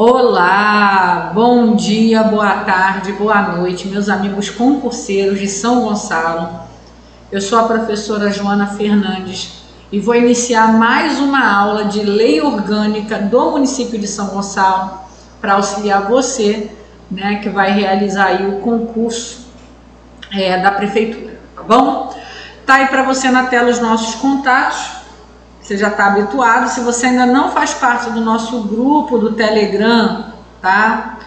Olá, bom dia, boa tarde, boa noite, meus amigos concurseiros de São Gonçalo. Eu sou a professora Joana Fernandes e vou iniciar mais uma aula de lei orgânica do município de São Gonçalo para auxiliar você, né, que vai realizar aí o concurso da prefeitura, tá bom? Tá aí para você na tela os nossos contatos. Você já está habituado. Se você ainda não faz parte do nosso grupo do Telegram, tá?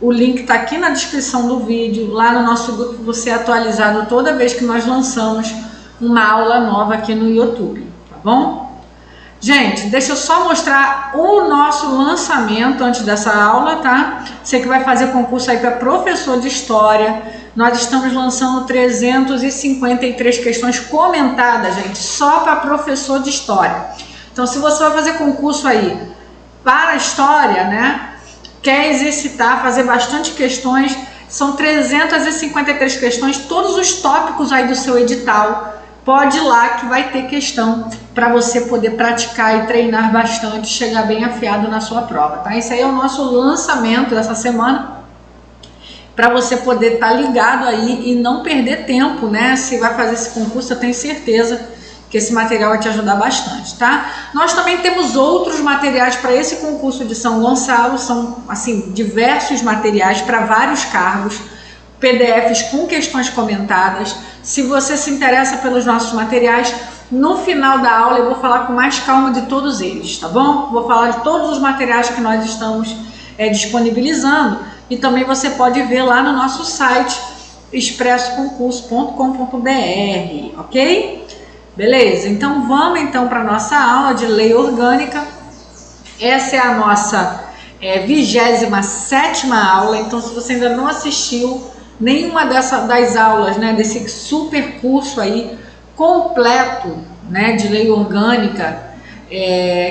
O link está aqui na descrição do vídeo. Lá no nosso grupo você é atualizado toda vez que nós lançamos uma aula nova aqui no YouTube, tá bom? Gente, deixa eu só mostrar o nosso lançamento antes dessa aula, tá? Você que vai fazer concurso aí para professor de História, nós estamos lançando 353 questões comentadas, gente, só para professor de História. Então, se você vai fazer concurso aí para História, né, quer exercitar, fazer bastante questões, são 353 questões, todos os tópicos aí do seu edital. Pode ir lá que vai ter questão para você poder praticar e treinar bastante, chegar bem afiado na sua prova, tá? Esse aí é o nosso lançamento dessa semana, para você poder estar ligado aí e não perder tempo, né? Se vai fazer esse concurso, eu tenho certeza que esse material vai te ajudar bastante, tá? Nós também temos outros materiais para esse concurso de São Gonçalo, são, assim, diversos materiais para vários cargos, PDFs com questões comentadas. Se você se interessa pelos nossos materiais, no final da aula eu vou falar com mais calma de todos eles, tá bom? Vou falar de todos os materiais que nós estamos disponibilizando e também você pode ver lá no nosso site expressoconcurso.com.br, ok? Beleza? Então vamos para a nossa aula de lei orgânica. Essa é a nossa 27ª aula, então se você ainda não assistiu nenhuma das aulas, né, desse super curso aí completo, né, de lei orgânica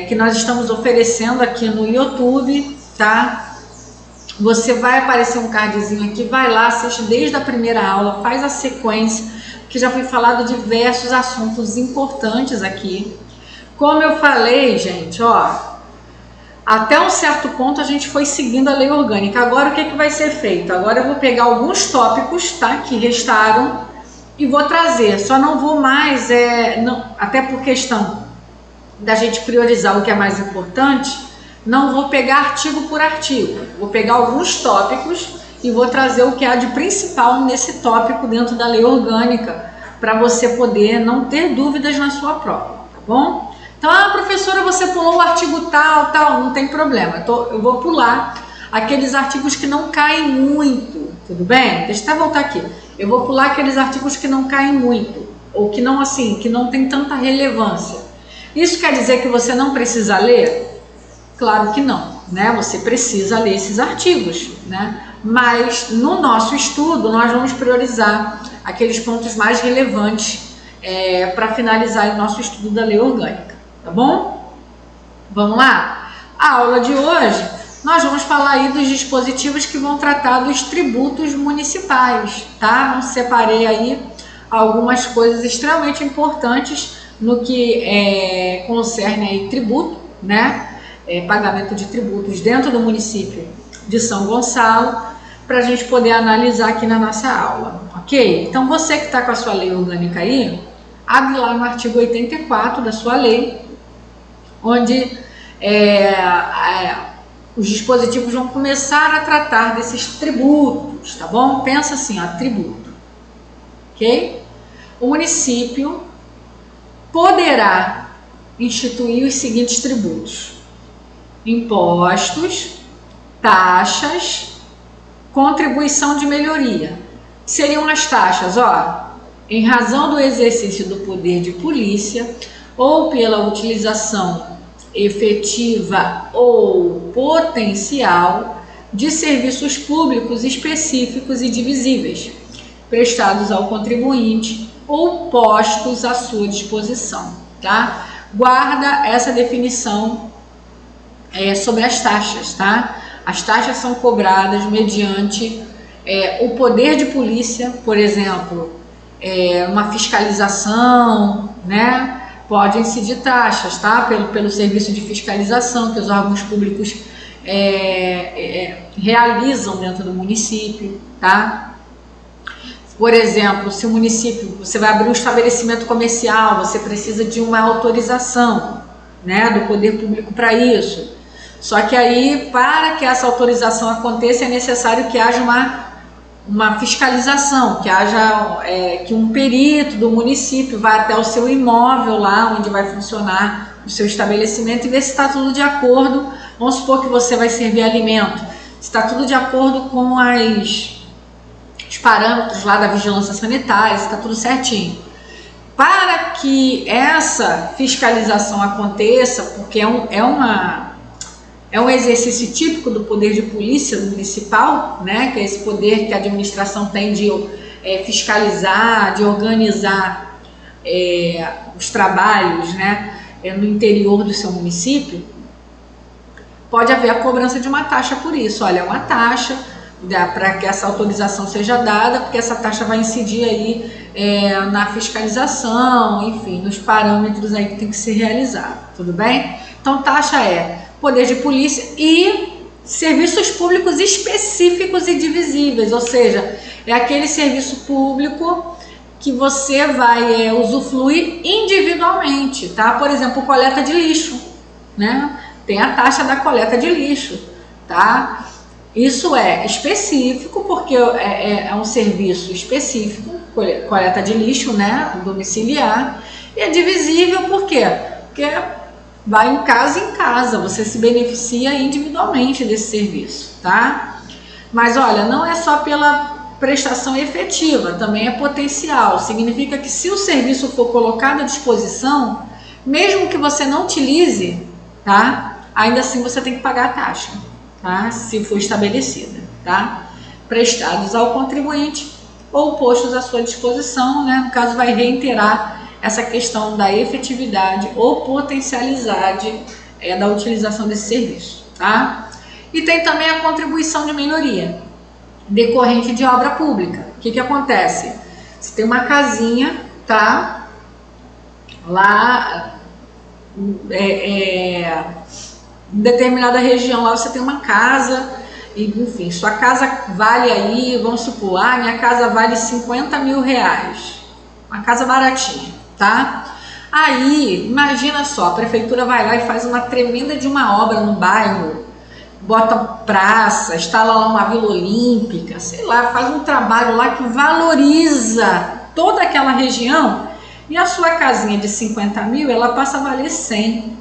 que nós estamos oferecendo aqui no YouTube, tá? Você vai aparecer um cardzinho aqui, vai lá, assiste desde a primeira aula, faz a sequência, que já foi falado diversos assuntos importantes aqui. Como eu falei, gente, ó, até um certo ponto a gente foi seguindo a lei orgânica. Agora o que vai ser feito? Agora eu vou pegar alguns tópicos, tá, que restaram e vou trazer. Só não vou mais, até por questão da gente priorizar o que é mais importante, não vou pegar artigo por artigo. Vou pegar alguns tópicos e vou trazer o que há de principal nesse tópico dentro da lei orgânica, para você poder não ter dúvidas na sua prova, tá bom? Então, professora, você pulou o artigo tal, não tem problema. Eu vou pular aqueles artigos que não caem muito, tudo bem? Deixa eu até voltar aqui. Eu vou pular aqueles artigos que não caem muito, ou que não, assim, que não tem tanta relevância. Isso quer dizer que você não precisa ler? Claro que não, né? Você precisa ler esses artigos, né? Mas no nosso estudo, nós vamos priorizar aqueles pontos mais relevantes para finalizar o nosso estudo da lei orgânica. Tá bom? Vamos lá? A aula de hoje, nós vamos falar aí dos dispositivos que vão tratar dos tributos municipais, tá? Eu separei aí algumas coisas extremamente importantes no que concerne aí tributo, né? Pagamento de tributos dentro do município de São Gonçalo, para a gente poder analisar aqui na nossa aula, ok? Então, você que está com a sua lei orgânica aí, abre lá no artigo 84 da sua lei, onde os dispositivos vão começar a tratar desses tributos, tá bom? Pensa assim, ó, tributo, ok? O município poderá instituir os seguintes tributos: impostos, taxas, contribuição de melhoria. Seriam as taxas, ó, em razão do exercício do poder de polícia ou pela utilização efetiva ou potencial de serviços públicos específicos e divisíveis, prestados ao contribuinte ou postos à sua disposição, tá? Guarda essa definição sobre as taxas, tá? As taxas são cobradas mediante o poder de polícia, por exemplo, uma fiscalização, né? Pode incidir taxas, tá? Pelo serviço de fiscalização que os órgãos públicos realizam dentro do município, tá? Por exemplo, se o município, você vai abrir um estabelecimento comercial, você precisa de uma autorização, né, do poder público para isso. Só que aí, para que essa autorização aconteça, é necessário que haja uma fiscalização, que haja que um perito do município vá até o seu imóvel lá onde vai funcionar o seu estabelecimento e ver se está tudo de acordo. Vamos supor que você vai servir alimento, se está tudo de acordo com os parâmetros lá da vigilância sanitária, se está tudo certinho. Para que essa fiscalização aconteça, porque é um exercício típico do poder de polícia municipal, né, que é esse poder que a administração tem de fiscalizar, de organizar os trabalhos, né, no interior do seu município, pode haver a cobrança de uma taxa por isso. Olha, é uma taxa para que essa autorização seja dada, porque essa taxa vai incidir aí na fiscalização, enfim, nos parâmetros aí que tem que ser realizado, tudo bem? Então, taxa é poder de polícia e serviços públicos específicos e divisíveis, ou seja, é aquele serviço público que você vai usufruir individualmente, tá? Por exemplo, coleta de lixo, né? Tem a taxa da coleta de lixo, tá? Isso é específico porque é um serviço específico, coleta de lixo, né, domiciliar, e é divisível por quê? Porque vai em casa, você se beneficia individualmente desse serviço, tá? Mas olha, não é só pela prestação efetiva, também é potencial. Significa que se o serviço for colocado à disposição, mesmo que você não utilize, tá? Ainda assim você tem que pagar a taxa, tá? Se for estabelecida, tá? Prestados ao contribuinte ou postos à sua disposição, né? No caso, vai reiterar essa questão da efetividade ou potencialidade da utilização desse serviço, tá? E tem também a contribuição de melhoria decorrente de obra pública. O que que acontece? Você tem uma casinha, tá? Lá em determinada região, lá você tem uma casa, e, enfim, sua casa vale aí, vamos supor, minha casa vale 50 mil reais, uma casa baratinha, tá? Aí, imagina só, a prefeitura vai lá e faz uma tremenda de uma obra no bairro, bota praça, instala lá uma vila olímpica, sei lá, faz um trabalho lá que valoriza toda aquela região, e a sua casinha de 50 mil, ela passa a valer 100,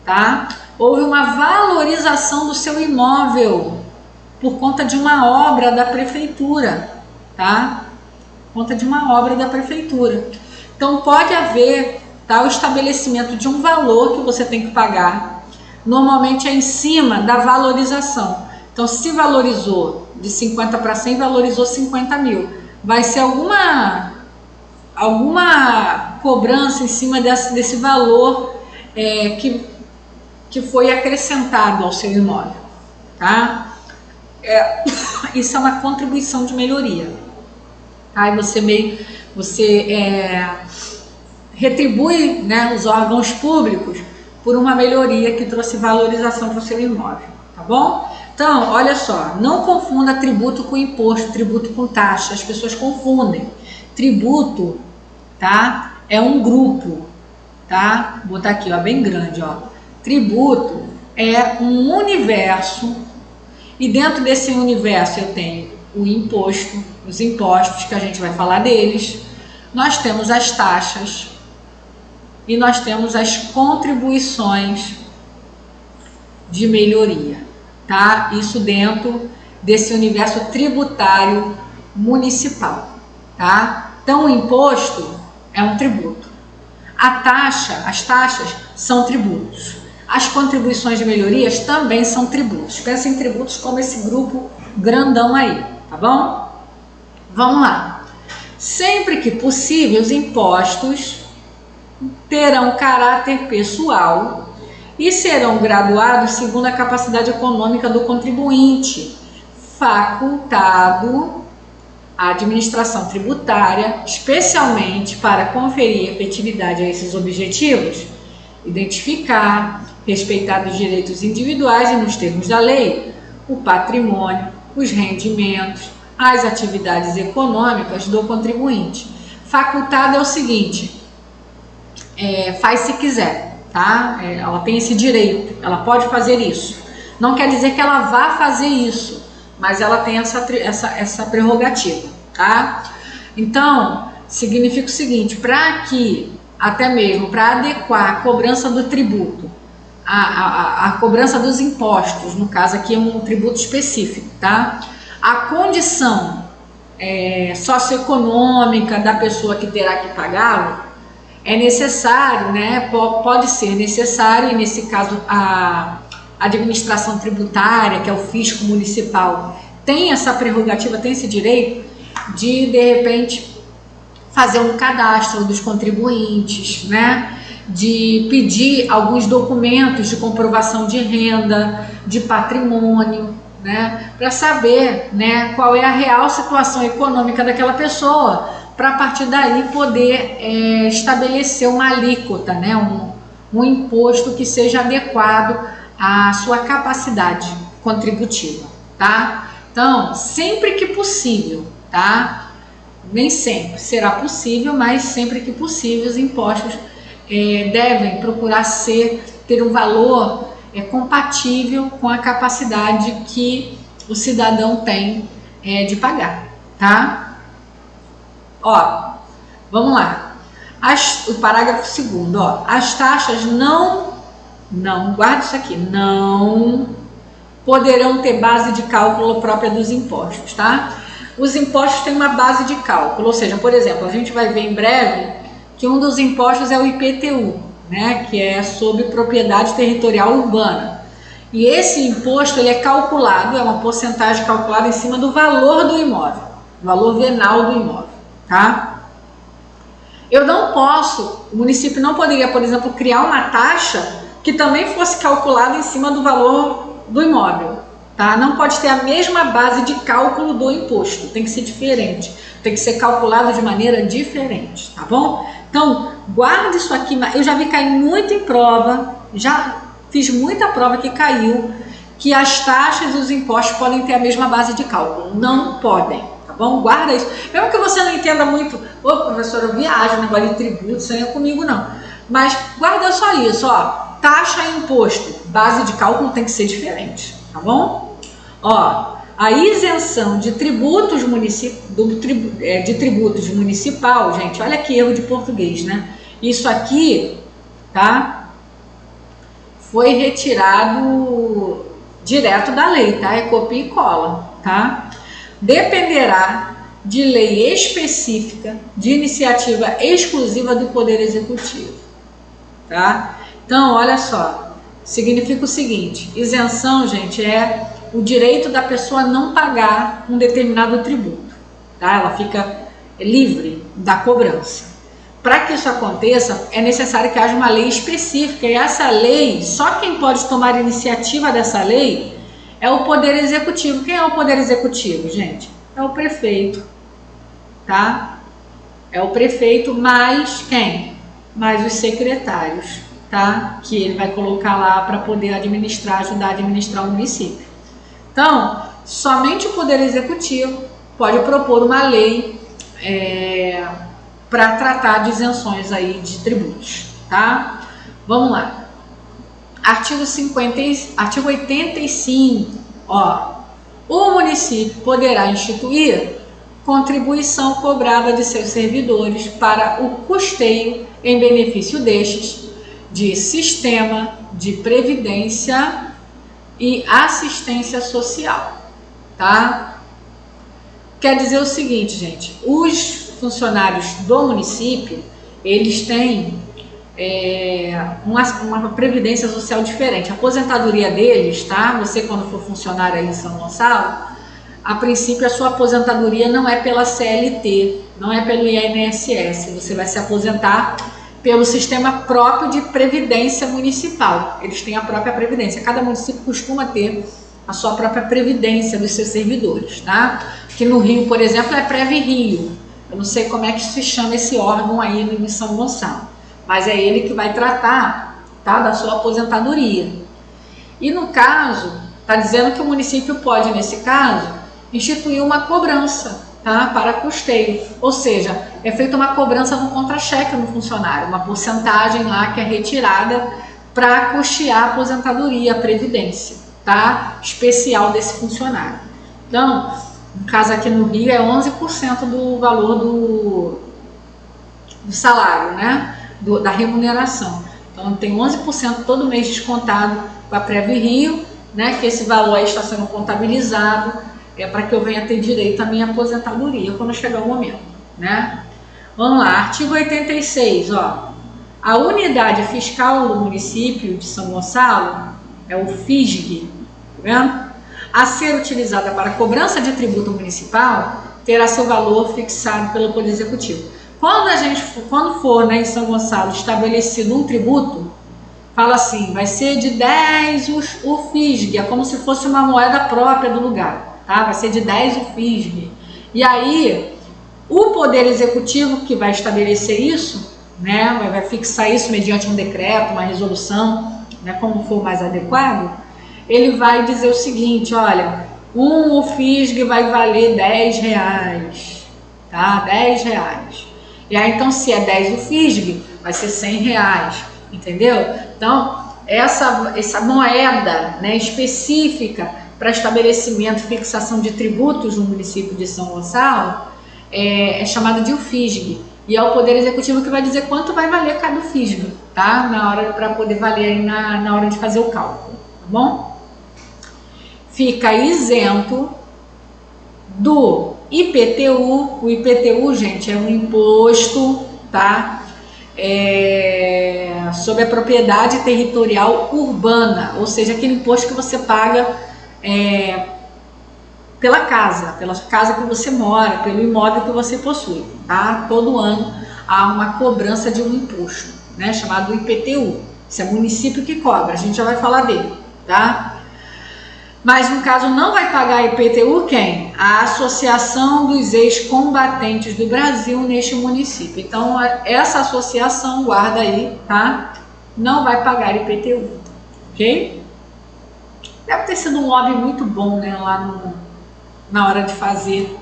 tá? Houve uma valorização do seu imóvel por conta de uma obra da prefeitura, tá? Por conta de uma obra da prefeitura. Então pode haver, tá, o estabelecimento de um valor que você tem que pagar. Normalmente é em cima da valorização. Então, se valorizou de 50 para 100, valorizou 50 mil. Vai ser alguma cobrança em cima desse valor que foi acrescentado ao seu imóvel, tá? Isso é uma contribuição de melhoria. Aí você retribui, né, os órgãos públicos por uma melhoria que trouxe valorização para o seu imóvel, tá bom? Então, olha só, não confunda tributo com imposto, tributo com taxa, as pessoas confundem. Tributo, tá, é um grupo, tá? Vou botar aqui, ó, bem grande, ó. Tributo é um universo, e dentro desse universo eu tenho o imposto, os impostos, que a gente vai falar deles, nós temos as taxas e nós temos as contribuições de melhoria, tá? Isso dentro desse universo tributário municipal, tá? Então o imposto é um tributo, as taxas são tributos. As contribuições de melhorias também são tributos. Pensa em tributos como esse grupo grandão aí, tá bom? Vamos lá. Sempre que possível, os impostos terão caráter pessoal e serão graduados segundo a capacidade econômica do contribuinte, facultado à administração tributária, especialmente para conferir efetividade a esses objetivos, identificar, respeitar os direitos individuais e, nos termos da lei, o patrimônio, os rendimentos, as atividades econômicas do contribuinte. Facultado é o seguinte, faz se quiser, tá? Ela tem esse direito, ela pode fazer isso. Não quer dizer que ela vá fazer isso, mas ela tem essa prerrogativa, tá? Então, significa o seguinte, até mesmo para adequar a cobrança do tributo, a cobrança dos impostos, no caso aqui é um tributo específico, tá? A condição socioeconômica da pessoa que terá que pagá-lo é necessário, né? Pode ser necessário, e nesse caso a administração tributária, que é o fisco municipal, tem essa prerrogativa, tem esse direito de repente, fazer um cadastro dos contribuintes, né? De pedir alguns documentos de comprovação de renda, de patrimônio, né? Para saber, né, qual é a real situação econômica daquela pessoa, para a partir daí poder estabelecer uma alíquota, né? Um imposto que seja adequado à sua capacidade contributiva, tá? Então, sempre que possível, tá? Nem sempre será possível, mas sempre que possível os impostos devem procurar ter um valor compatível com a capacidade que o cidadão tem de pagar, tá? Ó, vamos lá. O parágrafo 2º, ó, as taxas não, guarda isso aqui, não poderão ter base de cálculo própria dos impostos, tá? Os impostos têm uma base de cálculo, ou seja, por exemplo, a gente vai ver em breve que um dos impostos é o IPTU, né, que é sobre propriedade territorial urbana. E esse imposto ele é calculado, é uma porcentagem calculada em cima do valor do imóvel, valor venal do imóvel, tá? O município não poderia, por exemplo, criar uma taxa que também fosse calculada em cima do valor do imóvel, tá? Não pode ter a mesma base de cálculo do imposto, tem que ser diferente, tem que ser calculado de maneira diferente, tá bom? Então, guarda isso aqui, eu já vi cair muito em prova, já fiz muita prova que caiu, que as taxas e os impostos podem ter a mesma base de cálculo, não podem, tá bom? Guarda isso, mesmo que você não entenda muito, ô professor, eu viajo, negócio de tributo, isso aí não é comigo não, mas guarda só isso, ó, taxa e imposto, base de cálculo tem que ser diferente, tá bom? Ó, a isenção de tributos municipal, gente, olha que erro de português, né? Isso aqui, tá? Foi retirado direto da lei, tá? É copia e cola, tá? Dependerá de lei específica de iniciativa exclusiva do Poder Executivo, tá? Então, olha só, significa o seguinte, isenção, gente, é o direito da pessoa não pagar um determinado tributo, tá? Ela fica livre da cobrança. Para que isso aconteça, é necessário que haja uma lei específica, e essa lei, só quem pode tomar iniciativa dessa lei é o Poder Executivo. Quem é o Poder Executivo, gente? É o prefeito, tá? É o prefeito mais quem? Mais os secretários, tá? Que ele vai colocar lá para poder administrar, ajudar a administrar o município. Então, somente o Poder Executivo pode propor uma lei para tratar de isenções aí de tributos, tá? Vamos lá. Artigo 85, ó. O município poderá instituir contribuição cobrada de seus servidores para o custeio em benefício destes de sistema de previdência e assistência social, tá? Quer dizer o seguinte, gente, os funcionários do município, eles têm uma previdência social diferente. A aposentadoria deles, tá? Você quando for funcionário aí em São Gonçalo, a princípio a sua aposentadoria não é pela CLT, não é pelo INSS, você vai se aposentar pelo sistema próprio de previdência municipal. Eles têm a própria previdência. Cada município costuma ter a sua própria previdência dos seus servidores, tá? Que no Rio, por exemplo, é Previ-Rio. Eu não sei como é que se chama esse órgão aí em São Gonçalo, mas é ele que vai tratar tá? Da sua aposentadoria. E no caso, está dizendo que o município pode, nesse caso, instituir uma cobrança, tá? Para custeio. Ou seja, é feita uma cobrança no contra-cheque no funcionário, uma porcentagem lá que é retirada para custear a aposentadoria, a previdência, tá? Especial desse funcionário. Então, no caso aqui no Rio, é 11% do valor do salário, né? Da remuneração. Então, tem 11% todo mês descontado para a Prev Rio, né? Que esse valor aí está sendo contabilizado para que eu venha ter direito à minha aposentadoria quando chegar o momento, né? Vamos lá, artigo 86, ó. A unidade fiscal do município de São Gonçalo, é o FISG, tá vendo? A ser utilizada para cobrança de tributo municipal, terá seu valor fixado pelo Poder Executivo. Quando for, né, em São Gonçalo estabelecido um tributo, fala assim, vai ser de 10 o FISG, é como se fosse uma moeda própria do lugar, tá? Vai ser de 10 o FISG. E aí, o Poder Executivo que vai estabelecer isso, né, vai fixar isso mediante um decreto, uma resolução, né, como for mais adequado, ele vai dizer o seguinte, olha, o FISG vai valer R$10, tá? R$10. E aí, então, se é 10 o FISG, vai ser R$100, entendeu? Então, essa moeda, né, específica para estabelecimento e fixação de tributos no município de São Gonçalo é chamada de UFISG. E é o Poder Executivo que vai dizer quanto vai valer cada FISG, tá? Para poder valer aí na hora de fazer o cálculo, tá bom? Fica isento do IPTU. O IPTU, gente, é um imposto, tá? Sobre a propriedade territorial urbana, ou seja, aquele imposto que você paga pela casa que você mora, pelo imóvel que você possui, tá? Todo ano há uma cobrança de um imposto, né, chamado IPTU. Isso é município que cobra, a gente já vai falar dele, tá? Mas no caso não vai pagar IPTU quem? A Associação dos Ex-Combatentes do Brasil neste município. Então essa associação, guarda aí, tá? Não vai pagar IPTU, ok? Deve ter sido um lobby muito bom, né, lá na hora de fazer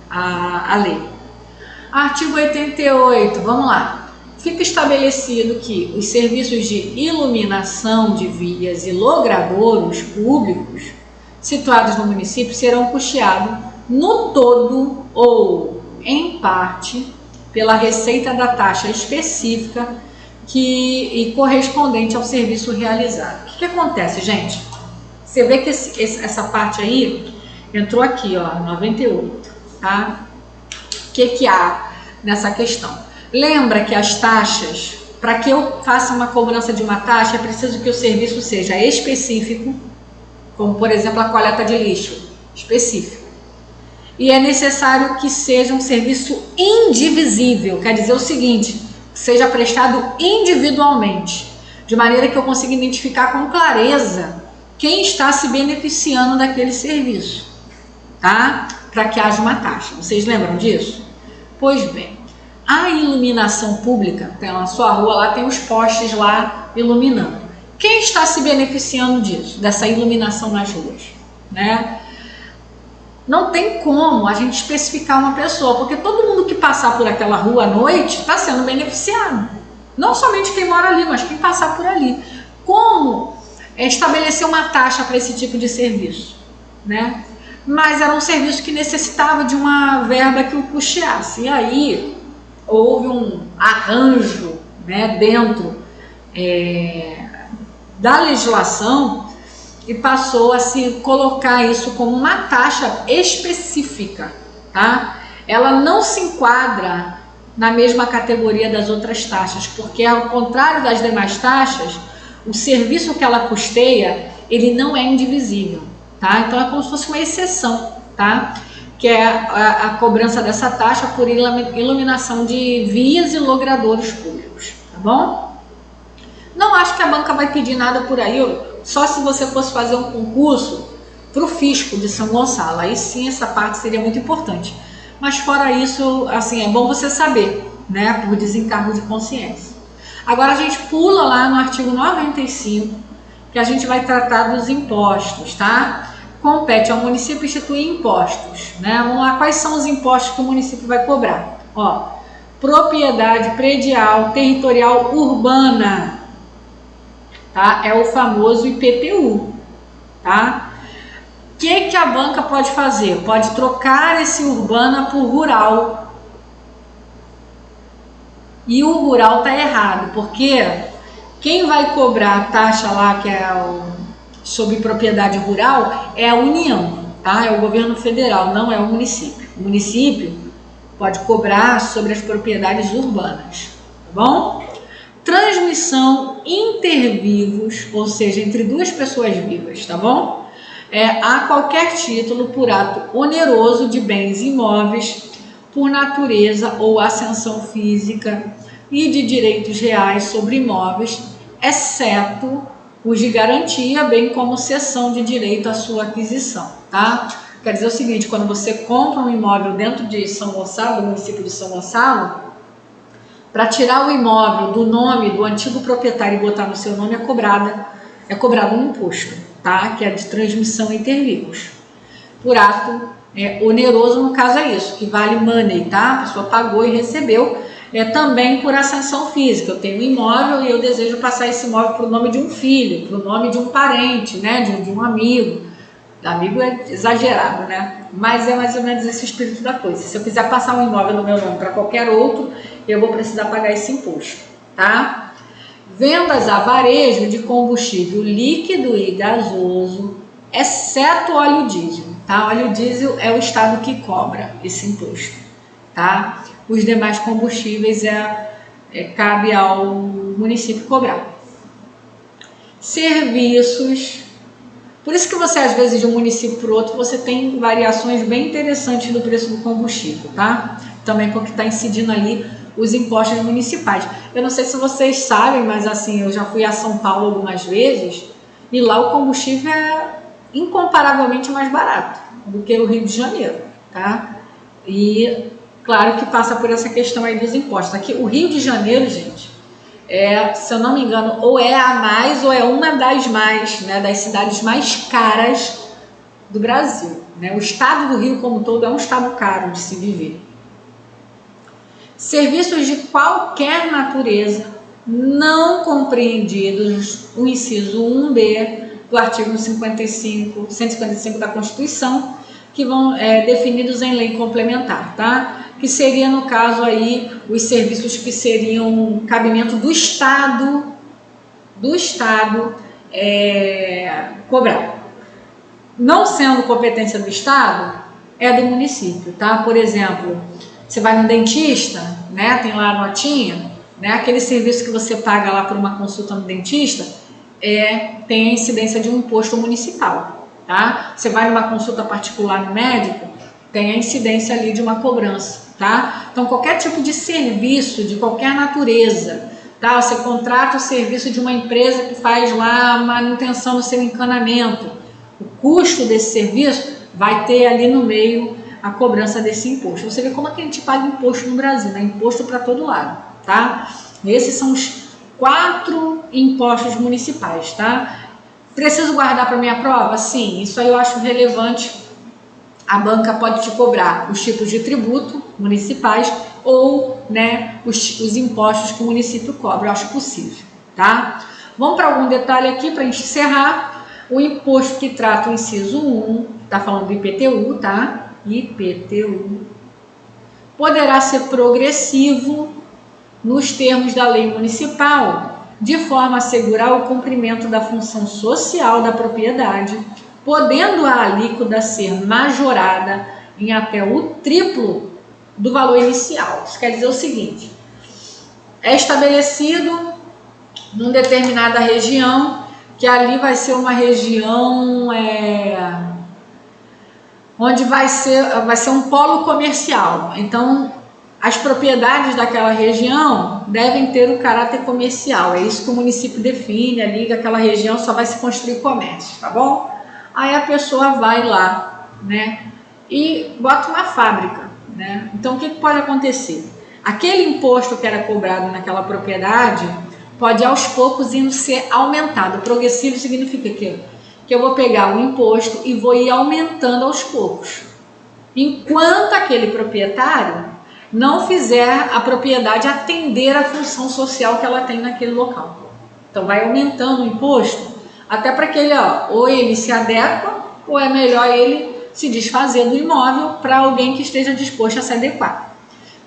a lei. Artigo 88, vamos lá. Fica estabelecido que os serviços de iluminação de vias e logradouros públicos situados no município serão custeados no todo ou em parte pela receita da taxa específica e correspondente ao serviço realizado. O que acontece, gente? Você vê que essa parte aí entrou aqui, ó, 98, tá? O que há nessa questão? Lembra que as taxas, para que eu faça uma cobrança de uma taxa, é preciso que o serviço seja específico, como por exemplo a coleta de lixo, específico. E é necessário que seja um serviço indivisível, quer dizer o seguinte, que seja prestado individualmente, de maneira que eu consiga identificar com clareza quem está se beneficiando daquele serviço, tá? Para que haja uma taxa. Vocês lembram disso? Pois bem, a iluminação pública, tem na sua rua lá, tem os postes lá iluminando. Quem está se beneficiando disso, dessa iluminação nas ruas, né? Não tem como a gente especificar uma pessoa, porque todo mundo que passar por aquela rua à noite está sendo beneficiado. Não somente quem mora ali, mas quem passar por ali. Como estabelecer uma taxa para esse tipo de serviço, né? Mas era um serviço que necessitava de uma verba que o custeasse. E aí houve um arranjo, né, dentro da legislação e passou a se colocar isso como uma taxa específica, tá? Ela não se enquadra na mesma categoria das outras taxas, porque ao contrário das demais taxas, o serviço que ela custeia, ele não é indivisível, tá? Então é como se fosse uma exceção, tá? Que é a cobrança dessa taxa por iluminação de vias e logradouros públicos, tá bom? Não acho que a banca vai pedir nada por aí, só se você fosse fazer um concurso para o fisco de São Gonçalo, aí sim essa parte seria muito importante. Mas fora isso, assim, é bom você saber, né, por desencargo de consciência. Agora a gente pula lá no artigo 95, que a gente vai tratar dos impostos, tá? Compete ao município instituir impostos, né? Vamos lá, quais são os impostos que o município vai cobrar? Ó, propriedade predial territorial urbana, tá? É o famoso IPTU, tá? O que a banca pode fazer? Pode trocar esse urbana por rural. E o rural tá errado, porque quem vai cobrar a taxa lá, que é sobre propriedade rural, é a União, tá? É o governo federal, não é o município. O município pode cobrar sobre as propriedades urbanas, tá bom? Transmissão intervivos, ou seja, entre duas pessoas vivas, tá bom? A qualquer título por ato oneroso de bens imóveis, por natureza ou ascensão física e de direitos reais sobre imóveis, exceto os de garantia, bem como cessão de direito à sua aquisição, tá? Quer dizer o seguinte, quando você compra um imóvel dentro de São Gonçalo, do município de São Gonçalo, para tirar o imóvel do nome do antigo proprietário e botar no seu nome é cobrado um imposto, tá? Que é de transmissão inter vivos. Por ato oneroso, no caso é isso, que vale money, tá? A pessoa pagou e recebeu. Também por ascensão física. Eu tenho um imóvel e eu desejo passar esse imóvel para o nome de um filho, para o nome de um parente, né? De um amigo. Amigo é exagerado, né? Mas é mais ou menos esse espírito da coisa. Se eu quiser passar um imóvel no meu nome para qualquer outro, eu vou precisar pagar esse imposto, tá? Vendas a varejo de combustível líquido e gasoso, exceto óleo diesel, tá? Óleo diesel é o estado que cobra esse imposto, tá? Os demais combustíveis cabe ao município cobrar. Serviços. Por isso que você, às vezes, de um município para o outro, você tem variações bem interessantes do preço do combustível, tá? Também porque está incidindo ali os impostos municipais. Eu não sei se vocês sabem, mas assim, eu já fui a São Paulo algumas vezes e lá o combustível é incomparavelmente mais barato do que o Rio de Janeiro, tá? E claro que passa por essa questão aí dos impostos. Aqui, o Rio de Janeiro, gente, se eu não me engano, ou é a mais ou é uma das mais, né, das cidades mais caras do Brasil, né? O estado do Rio como todo é um estado caro de se viver. Serviços de qualquer natureza não compreendidos, o inciso 1b do artigo 155 da Constituição, que vão definidos em lei complementar, tá? Que seria, no caso aí, os serviços que seriam cabimento do Estado cobrar. Não sendo competência do Estado, é do município, tá? Por exemplo, você vai no dentista, né? Tem lá a notinha, né? Aquele serviço que você paga lá por uma consulta no dentista, tem a incidência de um imposto municipal, tá? Você vai numa consulta particular no médico, tem a incidência ali de uma cobrança, tá? Então, qualquer tipo de serviço, de qualquer natureza, tá? Você contrata o serviço de uma empresa que faz lá a manutenção do seu encanamento. O custo desse serviço vai ter ali no meio a cobrança desse imposto. Você vê como é que a gente paga imposto no Brasil, né? Imposto para todo lado, tá? Esses são os 4 impostos municipais, tá? Preciso guardar para minha prova? Sim, isso aí eu acho relevante. A banca pode te cobrar os tipos de tributo municipais ou, né, os impostos que o município cobra. Eu acho possível, tá? Vamos para algum detalhe aqui para a gente encerrar. O imposto que trata o inciso 1, tá falando do IPTU, tá? IPTU poderá ser progressivo nos termos da lei municipal, de forma a assegurar o cumprimento da função social da propriedade, podendo a alíquota ser majorada em até o triplo do valor inicial. Isso quer dizer o seguinte: é estabelecido numa determinada região, que ali vai ser uma região onde vai ser um polo comercial. Então, as propriedades daquela região devem ter o caráter comercial. É isso que o município define ali, que aquela região só vai se construir comércio, tá bom? Aí a pessoa vai lá, né, e bota uma fábrica, né? Então, o que pode acontecer? Aquele imposto que era cobrado naquela propriedade pode aos poucos indo ser aumentado. Progressivo significa que eu vou pegar o imposto e vou ir aumentando aos poucos, enquanto aquele proprietário não fizer a propriedade atender a função social que ela tem naquele local. Então vai aumentando o imposto até para que ele, ou ele se adequa, ou é melhor ele se desfazer do imóvel para alguém que esteja disposto a se adequar.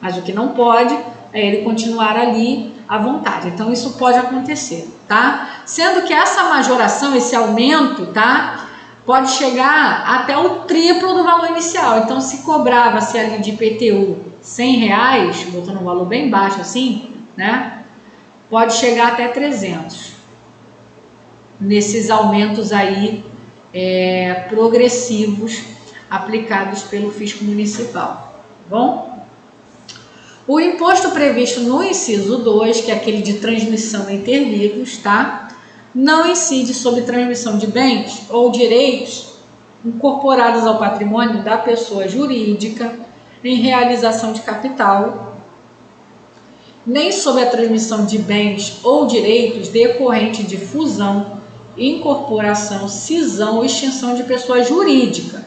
Mas o que não pode é ele continuar ali à vontade. Então isso pode acontecer, tá? Sendo que essa majoração, esse aumento, tá? Pode chegar até o triplo do valor inicial. Então se cobrava-se ali de IPTU R$100, botando um valor bem baixo assim, né? Pode chegar até 300. Nesses aumentos aí progressivos aplicados pelo fisco municipal, tá bom? O imposto previsto no inciso 2, que é aquele de transmissão inter vivos, tá? Não incide sobre transmissão de bens ou direitos incorporados ao patrimônio da pessoa jurídica em realização de capital, nem sobre a transmissão de bens ou direitos decorrente de fusão, incorporação, cisão ou extinção de pessoa jurídica.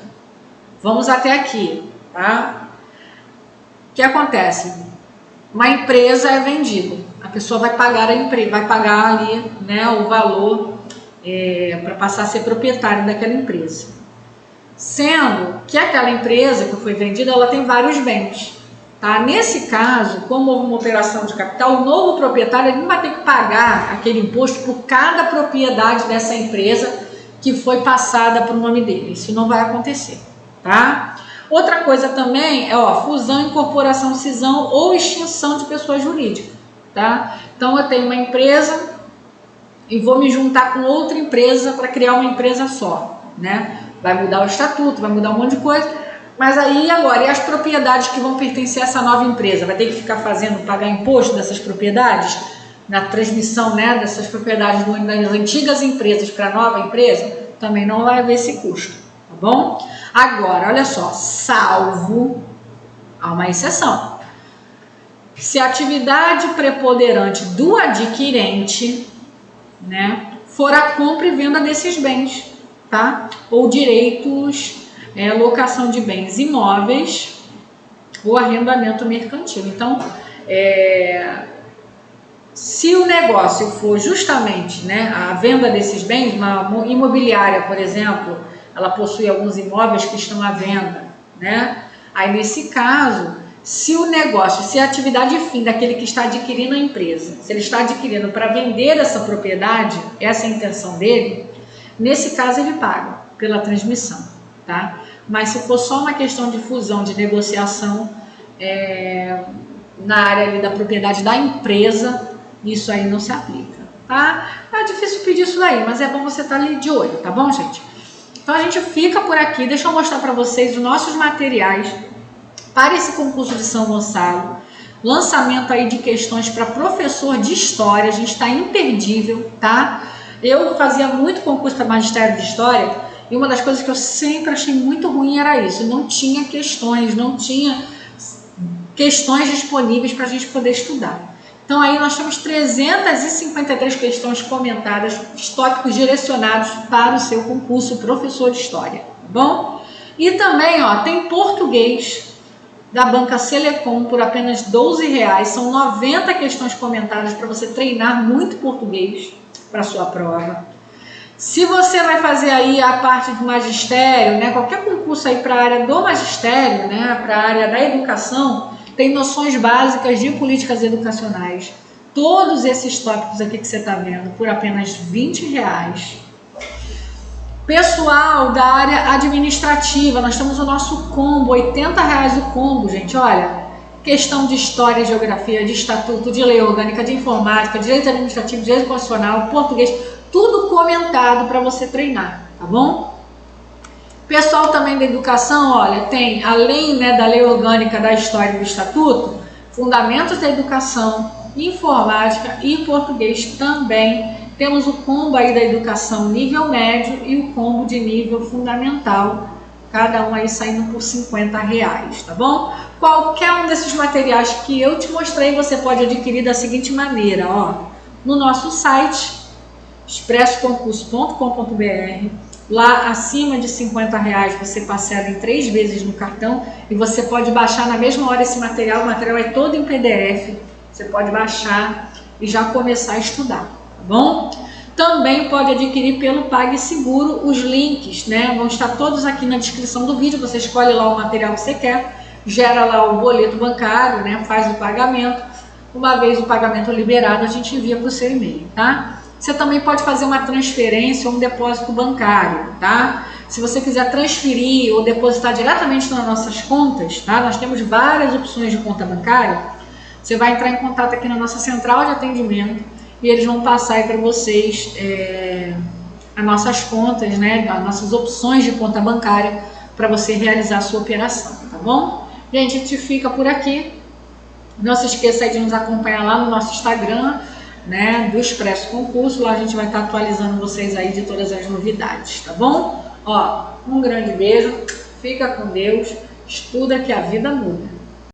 Vamos até aqui, tá? O que acontece? Uma empresa é vendida, a pessoa vai pagar vai pagar ali, né, o valor para passar a ser proprietário daquela empresa. Sendo que aquela empresa que foi vendida, ela tem vários bens. Tá? Nesse caso, como houve uma operação de capital, o novo proprietário ele não vai ter que pagar aquele imposto por cada propriedade dessa empresa que foi passada para o nome dele. Isso não vai acontecer. Tá? Outra coisa também é fusão, incorporação, cisão ou extinção de pessoa jurídica. Tá? Então eu tenho uma empresa e vou me juntar com outra empresa para criar uma empresa só. Né? Vai mudar o estatuto, vai mudar um monte de coisa. Mas aí agora, e as propriedades que vão pertencer a essa nova empresa? Vai ter que ficar pagar imposto dessas propriedades? Na transmissão, né, dessas propriedades das antigas empresas para a nova empresa? Também não vai haver esse custo, tá bom? Agora, olha só, salvo, há uma exceção. Se a atividade preponderante do adquirente, né, for a compra e venda desses bens, tá? Ou direitos... locação de bens imóveis ou arrendamento mercantil. Então, se o negócio for justamente, né, a venda desses bens, uma imobiliária, por exemplo, ela possui alguns imóveis que estão à venda, né? Aí, nesse caso, se a atividade fim daquele que está adquirindo a empresa, se ele está adquirindo para vender essa propriedade, essa é a intenção dele, nesse caso ele paga pela transmissão, tá? Mas se for só uma questão de fusão, de negociação na área ali da propriedade da empresa, isso aí não se aplica, tá? É difícil pedir isso daí, mas é bom você estar ali de olho, tá bom, gente? Então a gente fica por aqui, deixa eu mostrar para vocês os nossos materiais para esse concurso de São Gonçalo, lançamento aí de questões para professor de história, a gente está imperdível, tá? Eu fazia muito concurso para magistério de história, e uma das coisas que eu sempre achei muito ruim era isso, não tinha questões disponíveis para a gente poder estudar. Então aí nós temos 353 questões comentadas, os tópicos direcionados para o seu concurso professor de história, tá bom? E também tem português da banca Selecom por apenas R$12, são 90 questões comentadas para você treinar muito português para a sua prova. Se você vai fazer aí a parte do magistério, né, qualquer concurso aí para a área do magistério, né, para a área da educação, tem noções básicas de políticas educacionais. Todos esses tópicos aqui que você está vendo por apenas R$20. Pessoal da área administrativa, nós temos o nosso combo, R$80 o combo, gente, olha. Questão de história, geografia, de estatuto, de lei orgânica, de informática, direito administrativo, direito constitucional, português, tudo comentado para você treinar, tá bom? Pessoal também da educação, olha, tem, além, né, da lei orgânica, da história e do estatuto, fundamentos da educação, informática e português também. Temos o combo aí da educação nível médio e o combo de nível fundamental, cada um aí saindo por R$50, tá bom? Qualquer um desses materiais que eu te mostrei, você pode adquirir da seguinte maneira, no nosso site, expressoconcurso.com.br. Lá, acima de R$50, você parcela em 3 vezes no cartão e você pode baixar na mesma hora esse material. O material é todo em PDF, você pode baixar e já começar a estudar, tá bom? Também pode adquirir pelo PagSeguro. Os links, né, vão estar todos aqui na descrição do vídeo. Você escolhe lá o material que você quer, gera lá o boleto bancário, né, faz o pagamento. Uma vez o pagamento liberado, a gente envia para o seu e-mail, tá? Você também pode fazer uma transferência ou um depósito bancário, tá? Se você quiser transferir ou depositar diretamente nas nossas contas, tá? Nós temos várias opções de conta bancária. Você vai entrar em contato aqui na nossa central de atendimento e eles vão passar aí para vocês as nossas contas, né? As nossas opções de conta bancária para você realizar a sua operação, tá bom? Gente, a gente fica por aqui. Não se esqueça aí de nos acompanhar lá no nosso Instagram, né, do Expresso Concurso. Lá a gente vai estar atualizando vocês aí de todas as novidades, tá bom? Ó, um grande beijo, fica com Deus, estuda que a vida muda.